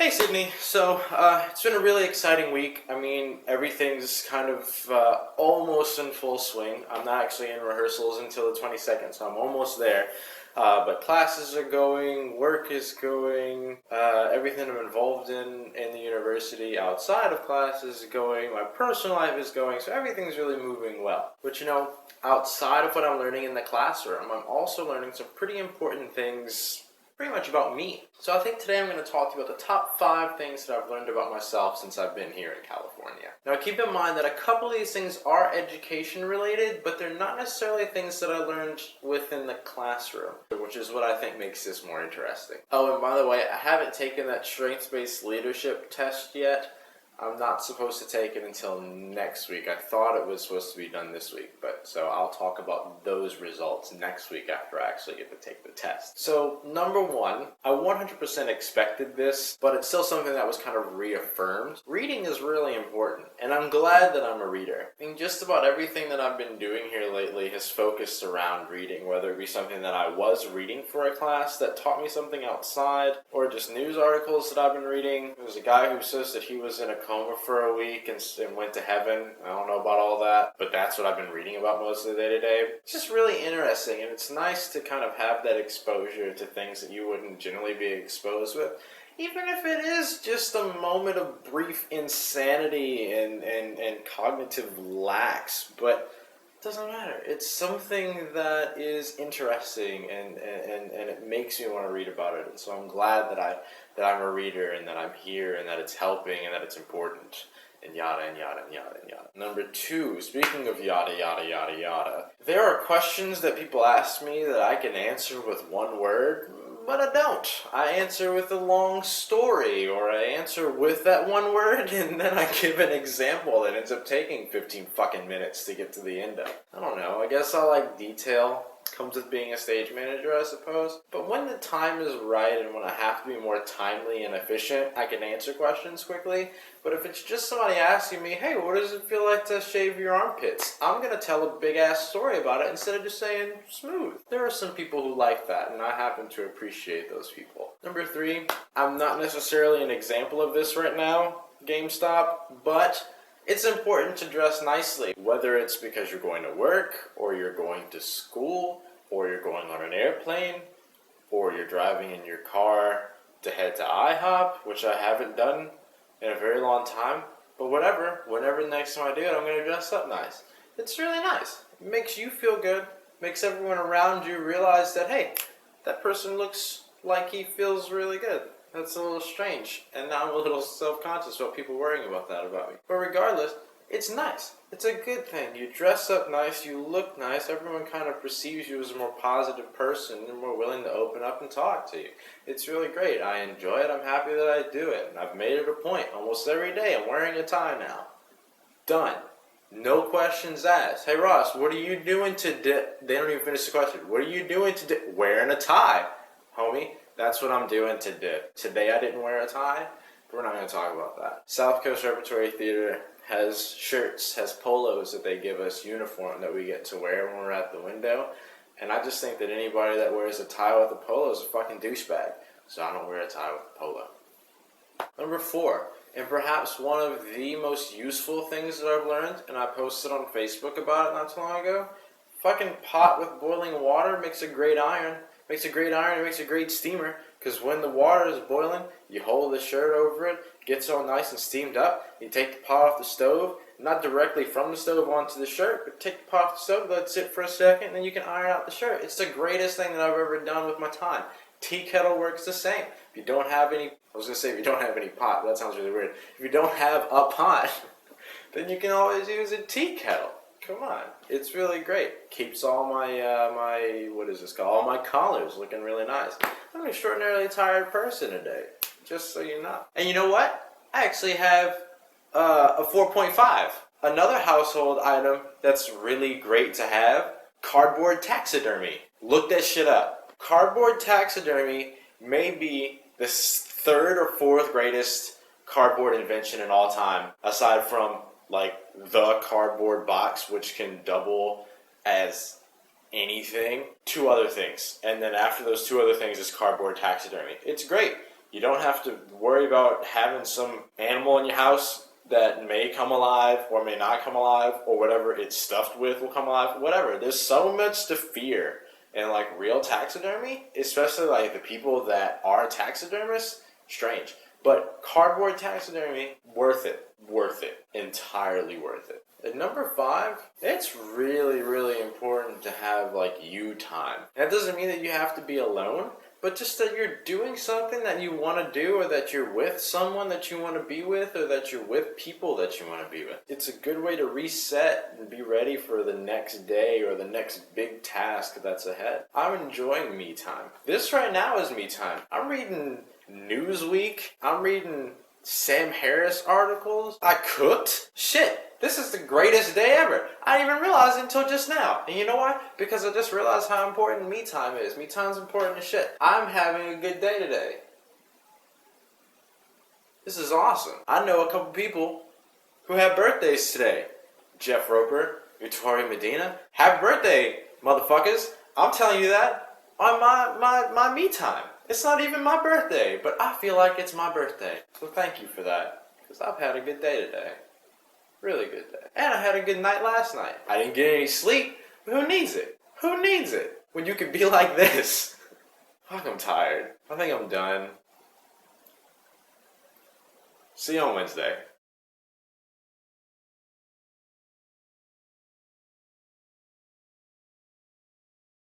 Hey Sydney, it's been a really exciting week. I mean, everything's kind of almost in full swing. I'm not actually in rehearsals until the 22nd, so I'm almost there. But classes are going, work is going, everything I'm involved in the university outside of classes is going, my personal life is going, so everything's really moving well. But outside of what I'm learning in the classroom, I'm also learning some pretty important things pretty much about me. So I think today I'm going to talk to you about the top 5 things that I've learned about myself since I've been here in California. Now keep in mind that a couple of these things are education related, but they're not necessarily things that I learned within the classroom, which is what I think makes this more interesting. Oh, and by the way, I haven't taken that strengths-based leadership test yet. I'm not supposed to take it until next week. I thought it was supposed to be done this week, so I'll talk about those results next week after I actually get to take the test. So, number 1, I 100% expected this, but it's still something that was kind of reaffirmed. Reading is really important, and I'm glad that I'm a reader. I mean, just about everything that I've been doing here lately has focused around reading, whether it be something that I was reading for a class that taught me something outside, or just news articles that I've been reading. There's a guy who says that he was in a coma for a week and went to heaven. I don't know about all that, but that's what I've been reading about most of the day to day. It's just really interesting, and it's nice to kind of have that exposure to things that you wouldn't generally be exposed with, even if it is just a moment of brief insanity and cognitive lax. But it doesn't matter. It's something that is interesting, and it makes me want to read about it. And so I'm glad that I'm a reader, and that I'm here, and that it's helping, and that it's important, and yada and yada and yada and yada. Number 2, speaking of yada yada yada yada, there are questions that people ask me that I can answer with one word, but I don't. I answer with a long story, or I answer with that one word, and then I give an example that ends up taking 15 fucking minutes to get to the end of. I don't know, I guess I like detail. Comes with being a stage manager, I suppose. But when the time is right and when I have to be more timely and efficient, I can answer questions quickly. But if it's just somebody asking me, hey, what does it feel like to shave your armpits? I'm going to tell a big-ass story about it instead of just saying smooth. There are some people who like that, and I happen to appreciate those people. Number 3, I'm not necessarily an example of this right now, Gamestop, but it's important to dress nicely, whether it's because you're going to work, or you're going to school, or you're going on an airplane, or you're driving in your car to head to IHOP, which I haven't done in a very long time. But whatever, whenever the next time I do it, I'm going to dress up nice. It's really nice. It makes you feel good, makes everyone around you realize that, hey, that person looks like he feels really good. That's a little strange, and now I'm a little self-conscious about people worrying about that about me. But regardless, it's nice. It's a good thing. You dress up nice, you look nice, everyone kind of perceives you as a more positive person and more willing to open up and talk to you. It's really great. I enjoy it. I'm happy that I do it, and I've made it a point almost every day. I'm wearing a tie now. Done. No questions asked. Hey Ross, what are you doing today? They don't even finish the question. What are you doing today? Wearing a tie, homie. That's what I'm doing today. Today I didn't wear a tie, but we're not going to talk about that. South Coast Repertory Theater has shirts, has polos that they give us, uniform that we get to wear when we're at the window. And I just think that anybody that wears a tie with a polo is a fucking douchebag. So I don't wear a tie with a polo. Number 4, and perhaps one of the most useful things that I've learned, and I posted on Facebook about it not too long ago, fucking pot with boiling water makes a great iron. Makes a great iron, it makes a great steamer, because when the water is boiling, you hold the shirt over it, gets all nice and steamed up, you take the pot off the stove, not directly from the stove onto the shirt, but take the pot off the stove, let it sit for a second, and then you can iron out the shirt. It's the greatest thing that I've ever done with my time. Tea kettle works the same. If you don't have any, if you don't have any pot, but that sounds really weird. If you don't have a pot, then you can always use a tea kettle. Come on, it's really great. Keeps all my, all my collars looking really nice. I'm an extraordinarily tired person today, just so you know. And you know what? I actually have a 4.5. Another household item that's really great to have, cardboard taxidermy. Look that shit up. Cardboard taxidermy may be the 3rd or 4th greatest cardboard invention in all time, aside from like the cardboard box, which can double as anything. 2 other things, and then after those 2 other things is cardboard taxidermy. It's great. You don't have to worry about having some animal in your house that may come alive or may not come alive, or whatever it's stuffed with will come alive, whatever. There's so much to fear in like real taxidermy, especially like the people that are taxidermists. Strange. But cardboard taxidermy, worth it, entirely worth it. At number 5, it's really, really important to have like you time. That doesn't mean that you have to be alone, but just that you're doing something that you want to do, or that you're with someone that you want to be with, or that you're with people that you want to be with. It's a good way to reset and be ready for the next day or the next big task that's ahead. I'm enjoying me time. This right now is me time. I'm reading Newsweek. I'm reading Sam Harris articles. I cooked. Shit. This is the greatest day ever. I didn't even realize it until just now. And you know why? Because I just realized how important me time is. Me time's important as shit. I'm having a good day today. This is awesome. I know a couple people who have birthdays today. Jeff Roper, Utari Medina. Happy birthday, motherfuckers. I'm telling you that on my me time. It's not even my birthday, but I feel like it's my birthday. So thank you for that. Because I've had a good day today. Really good day. And I had a good night last night. I didn't get any sleep, but who needs it? Who needs it? When you can be like this. Fuck, I'm tired. I think I'm done. See you on Wednesday.